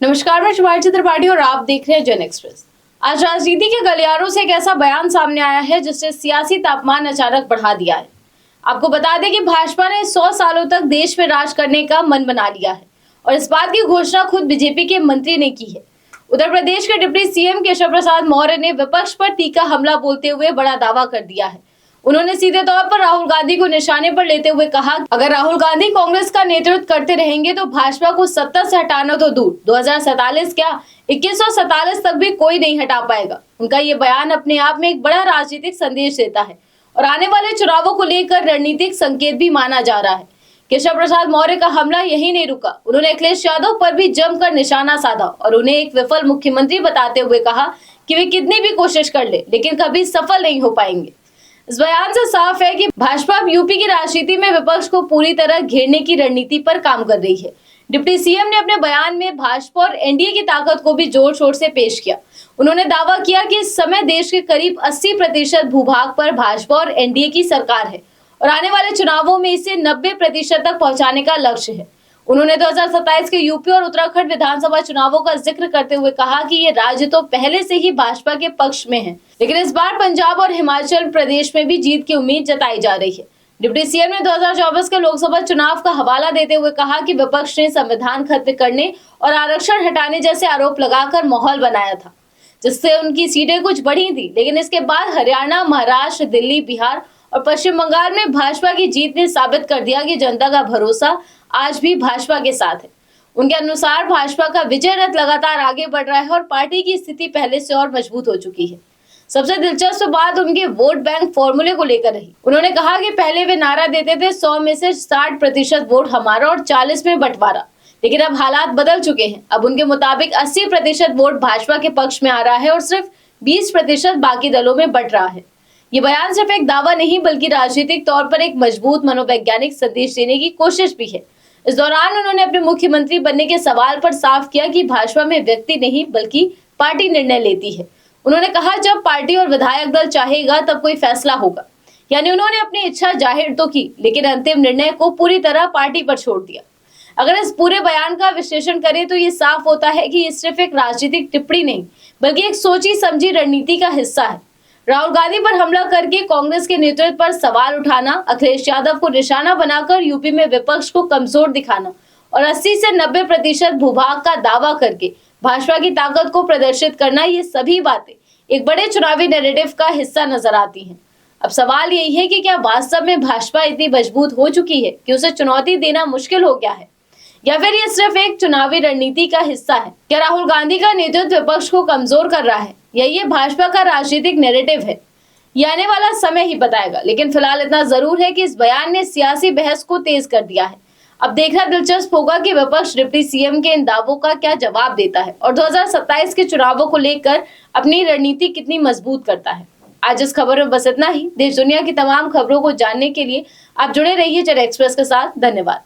नमस्कार, मैं शुभांशी त्रिपाठी और आप देख रहे हैं जन एक्सप्रेस। आज राजनीति के गलियारों से एक ऐसा बयान सामने आया है जिसने सियासी तापमान अचानक बढ़ा दिया है। आपको बता दें कि भाजपा ने 100 सालों तक देश में राज करने का मन बना लिया है और इस बात की घोषणा खुद बीजेपी के मंत्री ने की है। उत्तर प्रदेश के डिप्टी सीएम केशव प्रसाद मौर्य ने विपक्ष पर तीखा हमला बोलते हुए बड़ा दावा कर दिया है। उन्होंने सीधे तौर पर राहुल गांधी को निशाने पर लेते हुए कहा, अगर राहुल गांधी कांग्रेस का नेतृत्व करते रहेंगे तो भाजपा को सत्ता से हटाना तो दूर 2047 क्या 2147 तक भी कोई नहीं हटा पाएगा। उनका ये बयान अपने आप में एक बड़ा राजनीतिक संदेश देता है और आने वाले चुनावों को लेकर रणनीतिक संकेत भी माना जा रहा है। केशव प्रसाद मौर्य का हमला यही नहीं रुका, उन्होंने अखिलेश यादव पर भी जमकर निशाना साधा और उन्हें एक विफल मुख्यमंत्री बताते हुए कहा कि वे कितनी भी कोशिश कर ले लेकिन कभी सफल नहीं हो पाएंगे। इस बयान से साफ है कि भाजपा अब यूपी की राजनीति में विपक्ष को पूरी तरह घेरने की रणनीति पर काम कर रही है। डिप्टी सीएम ने अपने बयान में भाजपा और एनडीए की ताकत को भी जोर शोर से पेश किया। उन्होंने दावा किया कि इस समय देश के करीब 80% भूभाग पर भाजपा और एनडीए की सरकार है और आने वाले चुनावों में इसे 90% तक पहुंचाने का लक्ष्य है। उन्होंने 2027 के यूपी और उत्तराखंड विधानसभा चुनावों का जिक्र करते हुए कहा कि ये राज्य तो पहले से ही भाजपा के पक्ष में है, लेकिन इस बार पंजाब और हिमाचल प्रदेश में भी जीत की उम्मीद जताई जा रही है। डिप्टी सीएम ने 2024 के लोकसभा चुनाव का हवाला देते हुए कहा कि विपक्ष ने संविधान खत्म करने और आरक्षण हटाने जैसे आरोप लगाकर माहौल बनाया था, जिससे उनकी सीटें कुछ बढ़ी थी, लेकिन इसके बाद हरियाणा, महाराष्ट्र, दिल्ली, बिहार और पश्चिम बंगाल में भाजपा की जीत ने साबित कर दिया कि जनता का भरोसा आज भी भाजपा के साथ है। उनके अनुसार भाजपा का विजय रथ लगातार आगे बढ़ रहा है और पार्टी की स्थिति पहले से और मजबूत हो चुकी है। सबसे दिलचस्प बात उनके वोट बैंक फॉर्मूले को लेकर रही। उन्होंने कहा कि पहले वे नारा देते थे 100 में से 60% वोट हमारा और 40 में बंटवारा, लेकिन अब हालात बदल चुके हैं। अब उनके मुताबिक 80% वोट भाजपा के पक्ष में आ रहा है और सिर्फ 20% बाकी दलों में बंट रहा है। ये बयान सिर्फ एक दावा नहीं बल्कि राजनीतिक तौर पर एक मजबूत मनोवैज्ञानिक संदेश देने की कोशिश भी है। इस दौरान उन्होंने अपने मुख्यमंत्री बनने के सवाल पर साफ किया कि भाजपा में व्यक्ति नहीं बल्कि पार्टी निर्णय लेती है। उन्होंने कहा, जब पार्टी और विधायक दल चाहेगा तब कोई फैसला होगा। यानी उन्होंने अपनी इच्छा जाहिर तो की, लेकिन अंतिम निर्णय को पूरी तरह पार्टी पर छोड़ दिया। अगर इस पूरे बयान का विश्लेषण करें तो ये साफ होता है कि ये सिर्फ एक राजनीतिक टिप्पणी नहीं बल्कि एक सोची समझी रणनीति का हिस्सा है। राहुल गांधी पर हमला करके कांग्रेस के नेतृत्व पर सवाल उठाना, अखिलेश यादव को निशाना बनाकर यूपी में विपक्ष को कमजोर दिखाना और 80 से 90% भूभाग का दावा करके भाजपा की ताकत को प्रदर्शित करना, ये सभी बातें एक बड़े चुनावी नैरेटिव का हिस्सा नजर आती हैं। अब सवाल यही है कि क्या वास्तव में भाजपा इतनी मजबूत हो चुकी है कि उसे चुनौती देना मुश्किल हो गया है, या फिर ये सिर्फ एक चुनावी रणनीति का हिस्सा है? क्या राहुल गांधी का नेतृत्व विपक्ष को कमजोर कर रहा है या ये भाजपा का राजनीतिक नैरेटिव है? ये आने वाला समय ही बताएगा, लेकिन फिलहाल इतना जरूर है कि इस बयान ने सियासी बहस को तेज कर दिया है। अब देखना दिलचस्प होगा कि विपक्ष डिप्टी सीएम के इन दावों का क्या जवाब देता है और 2027 के चुनावों को लेकर अपनी रणनीति कितनी मजबूत करता है। आज इस खबर में बस इतना ही। देश दुनिया की तमाम खबरों को जानने के लिए आप जुड़े रहिए जन एक्सप्रेस के साथ। धन्यवाद।